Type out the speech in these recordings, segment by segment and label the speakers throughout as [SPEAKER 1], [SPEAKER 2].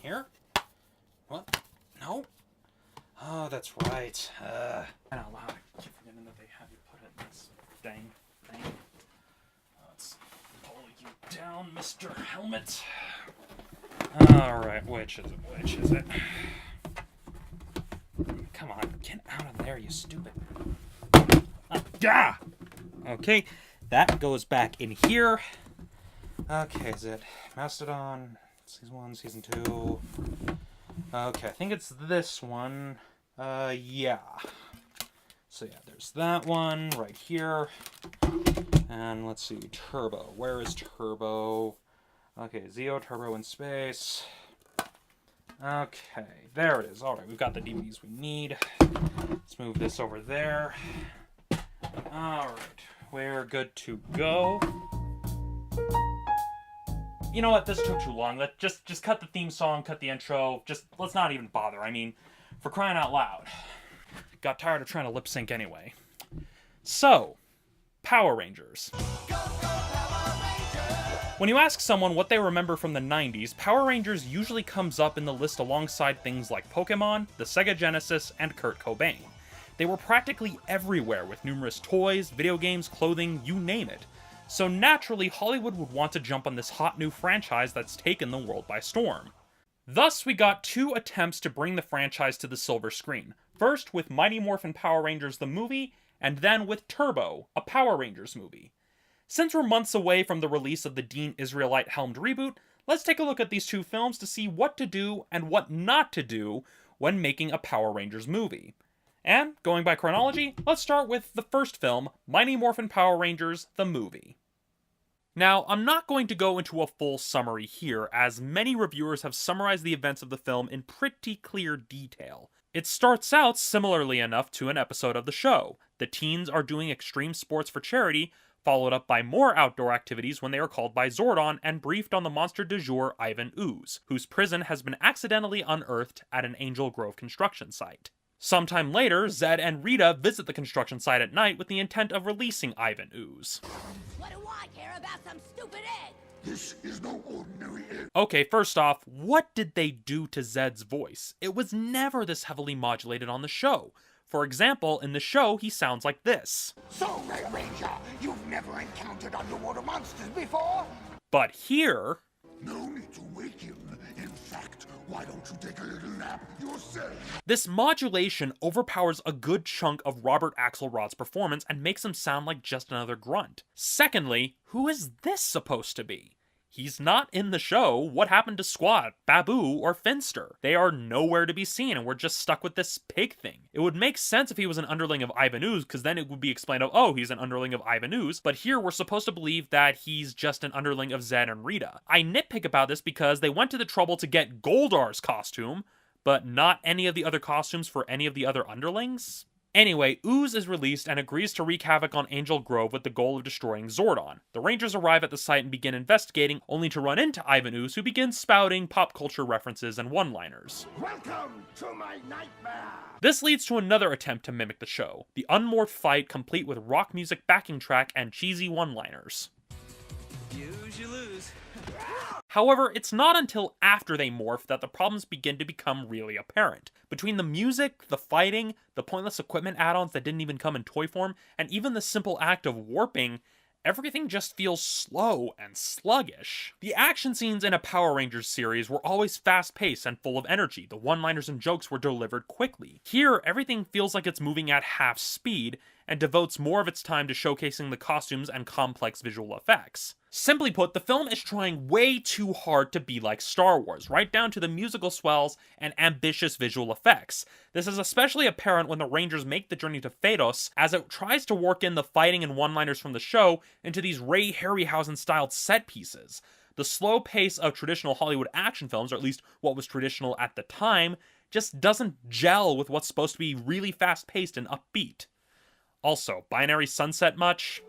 [SPEAKER 1] here? What? No? Oh, that's right. And out loud, I keep forgetting that they have you put it in this dang thing. Let's pull you down, Mr. Helmet. Alright, which is it? Which is it? Come on, get out of there, you stupid. Yeah! Okay, that goes back in here. Okay, is it Mastodon? Season 1, Season 2. Okay, I think it's this one. Yeah. So yeah, there's that one right here. And let's see, Turbo. Where is Turbo? Okay, Zeo, Turbo in space. Okay, there it is. Alright, we've got the DVDs we need. Let's move this over there. Alright, we're good to go. You know what? This took too long. Just cut the theme song, cut the intro. Let's not even bother. I mean, for crying out loud. Got tired of trying to lip sync anyway. So, Power Rangers. Go, Power Rangers! When you ask someone what they remember from the 90s, Power Rangers usually comes up in the list alongside things like Pokemon, the Sega Genesis, and Kurt Cobain. They were practically everywhere with numerous toys, video games, clothing, you name it. So naturally, Hollywood would want to jump on this hot new franchise that's taken the world by storm. Thus, we got two attempts to bring the franchise to the silver screen. First with Mighty Morphin Power Rangers the movie, and then with Turbo, a Power Rangers movie. Since we're months away from the release of the Dean Israelite-helmed reboot, let's take a look at these two films to see what to do and what not to do when making a Power Rangers movie. And, going by chronology, let's start with the first film, Mighty Morphin Power Rangers the movie. Now, I'm not going to go into a full summary here, as many reviewers have summarized the events of the film in pretty clear detail. It starts out similarly enough to an episode of the show. The teens are doing extreme sports for charity, followed up by more outdoor activities when they are called by Zordon and briefed on the monster du jour Ivan Ooze, whose prison has been accidentally unearthed at an Angel Grove construction site. Sometime later, Zed and Rita visit the construction site at night with the intent of releasing Ivan Ooze.
[SPEAKER 2] What do I care about some stupid egg?
[SPEAKER 3] This is no ordinary egg.
[SPEAKER 1] Okay, first off, what did they do to Zed's voice? It was never this heavily modulated on the show. For example, in the show, he sounds like this.
[SPEAKER 3] So, Red Ranger, you've never encountered underwater monsters before?
[SPEAKER 1] But here...
[SPEAKER 3] No need to wake him. In fact, why don't you take a little nap yourself?
[SPEAKER 1] This modulation overpowers a good chunk of Robert Axelrod's performance and makes him sound like just another grunt. Secondly, who is this supposed to be? He's not in the show. What happened to Squat, Babu, or Finster? They are nowhere to be seen, and we're just stuck with this pig thing. It would make sense if he was an underling of Ivan Ooze, because then it would be explained, oh, he's an underling of Ivan Ooze, but here we're supposed to believe that he's just an underling of Zed and Rita. I nitpick about this because they went to the trouble to get Goldar's costume, but not any of the other costumes for any of the other underlings? Anyway, Ooze is released and agrees to wreak havoc on Angel Grove with the goal of destroying Zordon. The Rangers arrive at the site and begin investigating, only to run into Ivan Ooze, who begins spouting pop culture references and one-liners.
[SPEAKER 3] Welcome to my nightmare!
[SPEAKER 1] This leads to another attempt to mimic the show, the unmorphed fight complete with rock music backing track and cheesy one-liners.
[SPEAKER 4] Use, you lose.
[SPEAKER 1] However, it's not until after they morph that the problems begin to become really apparent. Between the music, the fighting, the pointless equipment add-ons that didn't even come in toy form, and even the simple act of warping, everything just feels slow and sluggish. The action scenes in a Power Rangers series were always fast-paced and full of energy. The one-liners and jokes were delivered quickly. Here, everything feels like it's moving at half speed, and devotes more of its time to showcasing the costumes and complex visual effects. Simply put, the film is trying way too hard to be like Star Wars, right down to the musical swells and ambitious visual effects. This is especially apparent when the Rangers make the journey to Phaedos, as it tries to work in the fighting and one-liners from the show into these Ray Harryhausen-styled set pieces. The slow pace of traditional Hollywood action films, or at least what was traditional at the time, just doesn't gel with what's supposed to be really fast-paced and upbeat. Also, Binary Sunset much?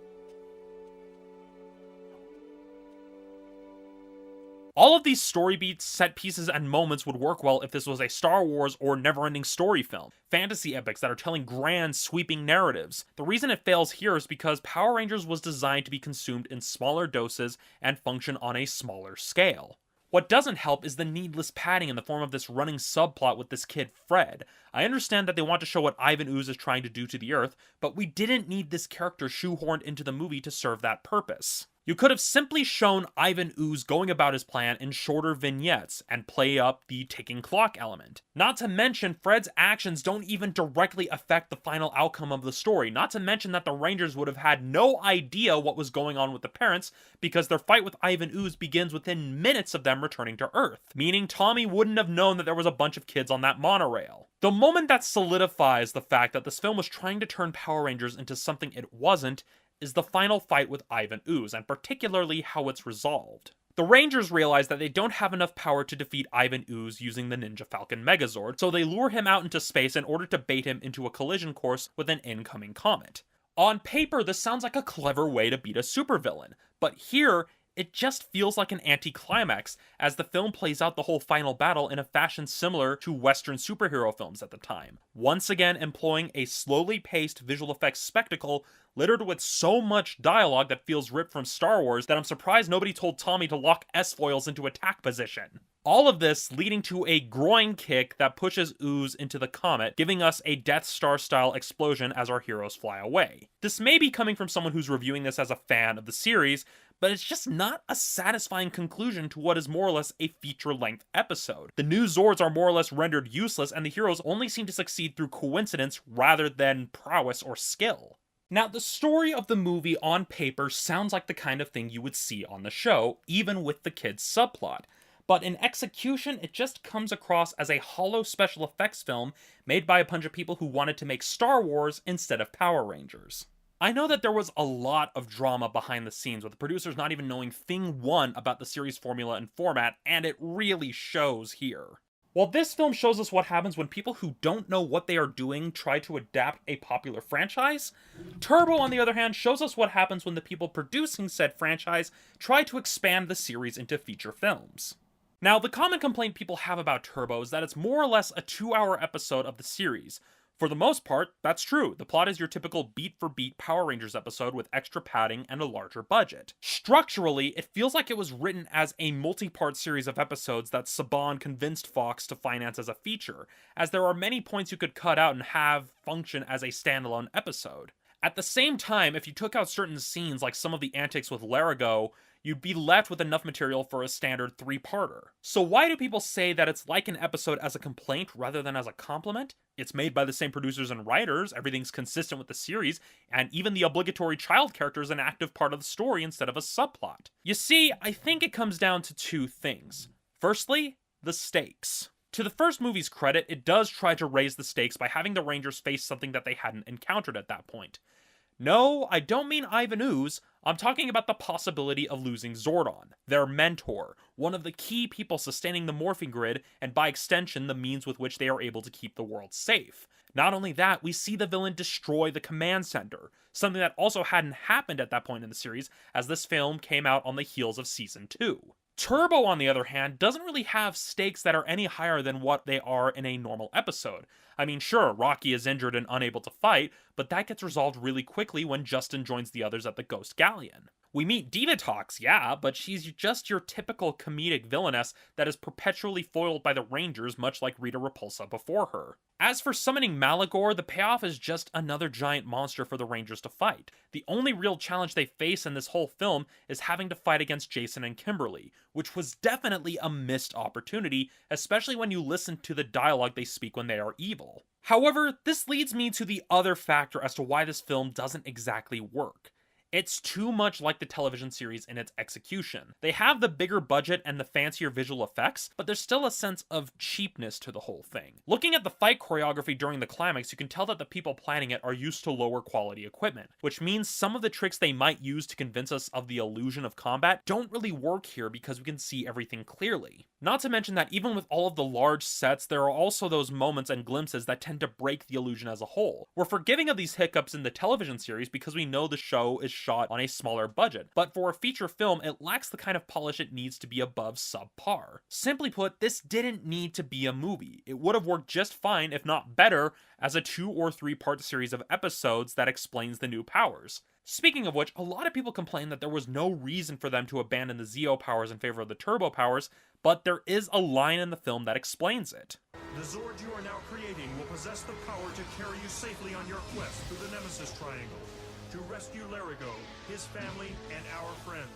[SPEAKER 1] All of these story beats, set pieces, and moments would work well if this was a Star Wars or never-ending story film. Fantasy epics that are telling grand, sweeping narratives. The reason it fails here is because Power Rangers was designed to be consumed in smaller doses and function on a smaller scale. What doesn't help is the needless padding in the form of this running subplot with this kid Fred. I understand that they want to show what Ivan Ooze is trying to do to the Earth, but we didn't need this character shoehorned into the movie to serve that purpose. You could have simply shown Ivan Ooze going about his plan in shorter vignettes and play up the ticking clock element. Not to mention, Fred's actions don't even directly affect the final outcome of the story. Not to mention that the Rangers would have had no idea what was going on with the parents because their fight with Ivan Ooze begins within minutes of them returning to Earth, meaning Tommy wouldn't have known that there was a bunch of kids on that monorail. The moment that solidifies the fact that this film was trying to turn Power Rangers into something it wasn't is the final fight with Ivan Ooze, and particularly how it's resolved. The Rangers realize that they don't have enough power to defeat Ivan Ooze using the Ninja Falcon Megazord, so they lure him out into space in order to bait him into a collision course with an incoming comet. On paper, this sounds like a clever way to beat a supervillain, but here, it just feels like an anticlimax, as the film plays out the whole final battle in a fashion similar to Western superhero films at the time, once again employing a slowly paced visual effects spectacle littered with so much dialogue that feels ripped from Star Wars that I'm surprised nobody told Tommy to lock S-foils into attack position. All of this leading to a groin kick that pushes Ooze into the comet, giving us a Death Star-style explosion as our heroes fly away. This may be coming from someone who's reviewing this as a fan of the series, but it's just not a satisfying conclusion to what is more or less a feature-length episode. The new Zords are more or less rendered useless, and the heroes only seem to succeed through coincidence rather than prowess or skill. Now, the story of the movie on paper sounds like the kind of thing you would see on the show, even with the kids' subplot. But in execution, it just comes across as a hollow special effects film made by a bunch of people who wanted to make Star Wars instead of Power Rangers. I know that there was a lot of drama behind the scenes, with the producers not even knowing thing one about the series formula and format, and it really shows here. While this film shows us what happens when people who don't know what they are doing try to adapt a popular franchise, Turbo, on the other hand, shows us what happens when the people producing said franchise try to expand the series into feature films. Now, the common complaint people have about Turbo is that it's more or less a 2-hour episode of the series. For the most part, that's true. The plot is your typical beat-for-beat Power Rangers episode with extra padding and a larger budget. Structurally, it feels like it was written as a multi-part series of episodes that Saban convinced Fox to finance as a feature, as there are many points you could cut out and have function as a standalone episode. At the same time, if you took out certain scenes like some of the antics with Larigo, you'd be left with enough material for a standard 3-parter. So why do people say that it's like an episode as a complaint rather than as a compliment? It's made by the same producers and writers, everything's consistent with the series, and even the obligatory child character is an active part of the story instead of a subplot. You see, I think it comes down to two things. Firstly, the stakes. To the first movie's credit, it does try to raise the stakes by having the Rangers face something that they hadn't encountered at that point. No, I don't mean Ivan Ooze, I'm talking about the possibility of losing Zordon, their mentor, one of the key people sustaining the morphing grid, and by extension, the means with which they are able to keep the world safe. Not only that, we see the villain destroy the command center, something that also hadn't happened at that point in the series, as this film came out on the heels of Season 2. Turbo, on the other hand, doesn't really have stakes that are any higher than what they are in a normal episode. I mean, sure, Rocky is injured and unable to fight, but that gets resolved really quickly when Justin joins the others at the Ghost Galleon. We meet Divatox, yeah, but she's just your typical comedic villainess that is perpetually foiled by the Rangers, much like Rita Repulsa before her. As for summoning Malagor, the payoff is just another giant monster for the Rangers to fight. The only real challenge they face in this whole film is having to fight against Jason and Kimberly, which was definitely a missed opportunity, especially when you listen to the dialogue they speak when they are evil. However, this leads me to the other factor as to why this film doesn't exactly work. It's too much like the television series in its execution. They have the bigger budget and the fancier visual effects, but there's still a sense of cheapness to the whole thing. Looking at the fight choreography during the climax, you can tell that the people planning it are used to lower quality equipment, which means some of the tricks they might use to convince us of the illusion of combat don't really work here because we can see everything clearly. Not to mention that even with all of the large sets, there are also those moments and glimpses that tend to break the illusion as a whole. We're forgiving of these hiccups in the television series because we know the show is shot on a smaller budget, but for a feature film, it lacks the kind of polish it needs to be above subpar. Simply put, this didn't need to be a movie. It would have worked just fine, if not better, as a 2 or 3 part series of episodes that explains the new powers. Speaking of which, a lot of people complain that there was no reason for them to abandon the Zeo powers in favor of the Turbo powers, but there is a line in the film that explains it.
[SPEAKER 5] The Zord you are now creating will possess the power to carry you safely on your quest through the Nemesis Triangle, to rescue Larigo, his family, and our friends.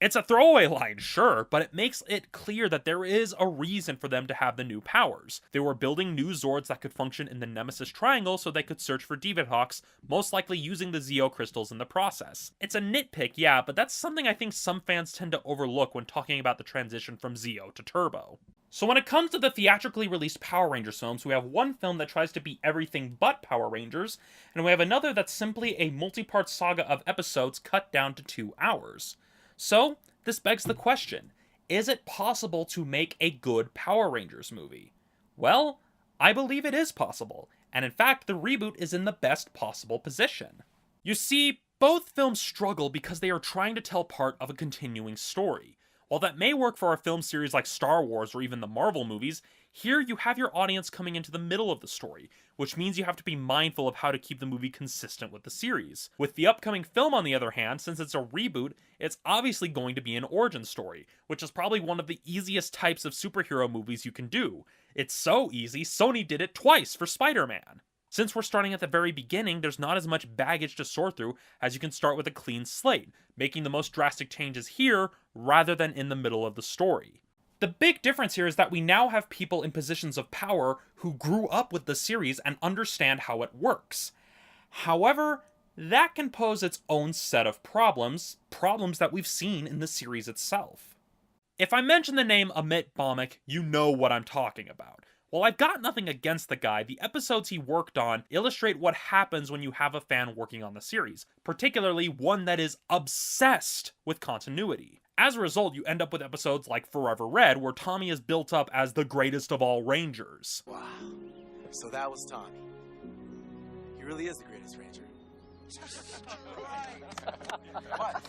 [SPEAKER 1] It's a throwaway line, sure, but it makes it clear that there is a reason for them to have the new powers. They were building new Zords that could function in the Nemesis Triangle so they could search for Divatox, most likely using the Zeo crystals in the process. It's a nitpick, yeah, but that's something I think some fans tend to overlook when talking about the transition from Zeo to Turbo. So when it comes to the theatrically released Power Rangers films, we have one film that tries to be everything but Power Rangers, and we have another that's simply a multi-part saga of episodes cut down to 2 hours. So, this begs the question, is it possible to make a good Power Rangers movie? Well, I believe it is possible, and in fact, the reboot is in the best possible position. You see, both films struggle because they are trying to tell part of a continuing story. While that may work for a film series like Star Wars or even the Marvel movies, here you have your audience coming into the middle of the story, which means you have to be mindful of how to keep the movie consistent with the series. With the upcoming film, on the other hand, since it's a reboot, it's obviously going to be an origin story, which is probably one of the easiest types of superhero movies you can do. It's so easy, Sony did it twice for Spider-Man. Since we're starting at the very beginning, there's not as much baggage to sort through as you can start with a clean slate, making the most drastic changes here rather than in the middle of the story. The big difference here is that we now have people in positions of power who grew up with the series and understand how it works. However, that can pose its own set of problems that we've seen in the series itself. If I mention the name Amit Bhaumick, you know what I'm talking about. While I've got nothing against the guy, the episodes he worked on illustrate what happens when you have a fan working on the series, particularly one that is obsessed with continuity. As a result, you end up with episodes like Forever Red, where Tommy is built up as the greatest of all Rangers.
[SPEAKER 4] Wow. So that was Tommy. He really is the greatest Ranger. What?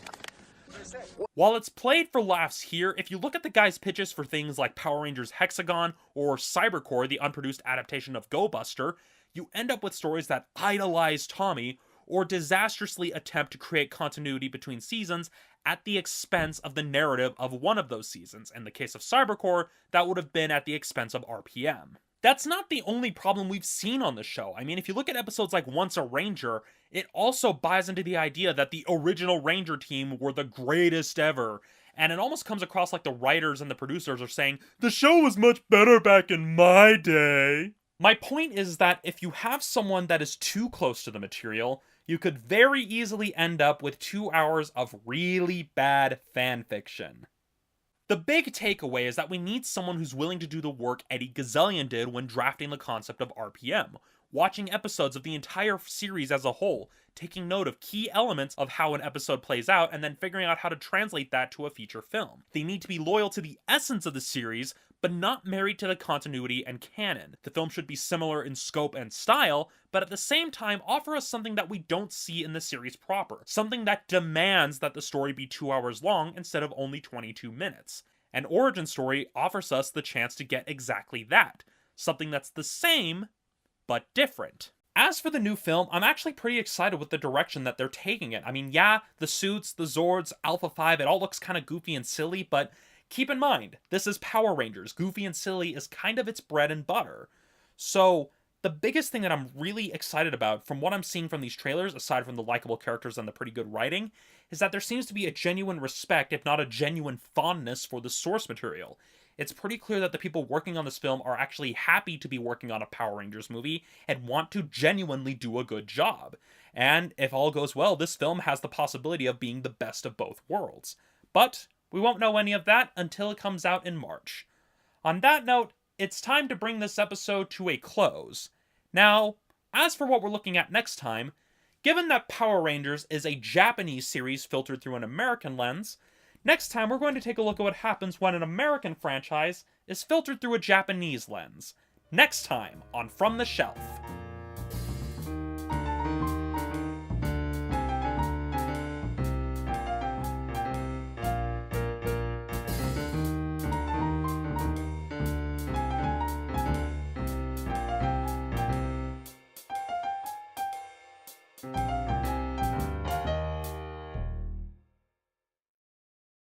[SPEAKER 1] While it's played for laughs here, if you look at the guy's pitches for things like Power Rangers Hexagon or Cybercore, the unproduced adaptation of Go Buster, you end up with stories that idolize Tommy or disastrously attempt to create continuity between seasons at the expense of the narrative of one of those seasons. In the case of Cybercore, that would have been at the expense of RPM. That's not the only problem we've seen on the show. I mean, if you look at episodes like Once a Ranger, it also buys into the idea that the original Ranger team were the greatest ever. And it almost comes across like the writers and the producers are saying, the show was much better back in my day. My point is that if you have someone that is too close to the material, you could very easily end up with 2 hours of really bad fanfiction. The big takeaway is that we need someone who's willing to do the work Eddie Gazzellian did when drafting the concept of RPM, watching episodes of the entire series as a whole, taking note of key elements of how an episode plays out, and then figuring out how to translate that to a feature film. They need to be loyal to the essence of the series, but not married to the continuity and canon. The film should be similar in scope and style, but at the same time offer us something that we don't see in the series proper. Something that demands that the story be 2 hours long instead of only 22 minutes. An origin story offers us the chance to get exactly that. Something that's the same, but different. As for the new film, I'm actually pretty excited with the direction that they're taking it. I mean, yeah, the suits, the Zords, Alpha 5, it all looks kind of goofy and silly, but keep in mind, this is Power Rangers. Goofy and silly is kind of its bread and butter. So, the biggest thing that I'm really excited about from what I'm seeing from these trailers, aside from the likable characters and the pretty good writing, is that there seems to be a genuine respect, if not a genuine fondness, for the source material. It's pretty clear that the people working on this film are actually happy to be working on a Power Rangers movie and want to genuinely do a good job. And if all goes well, this film has the possibility of being the best of both worlds. But we won't know any of that until it comes out in March. On that note, it's time to bring this episode to a close. Now, as for what we're looking at next time, given that Power Rangers is a Japanese series filtered through an American lens, next time we're going to take a look at what happens when an American franchise is filtered through a Japanese lens. Next time on From the Shelf.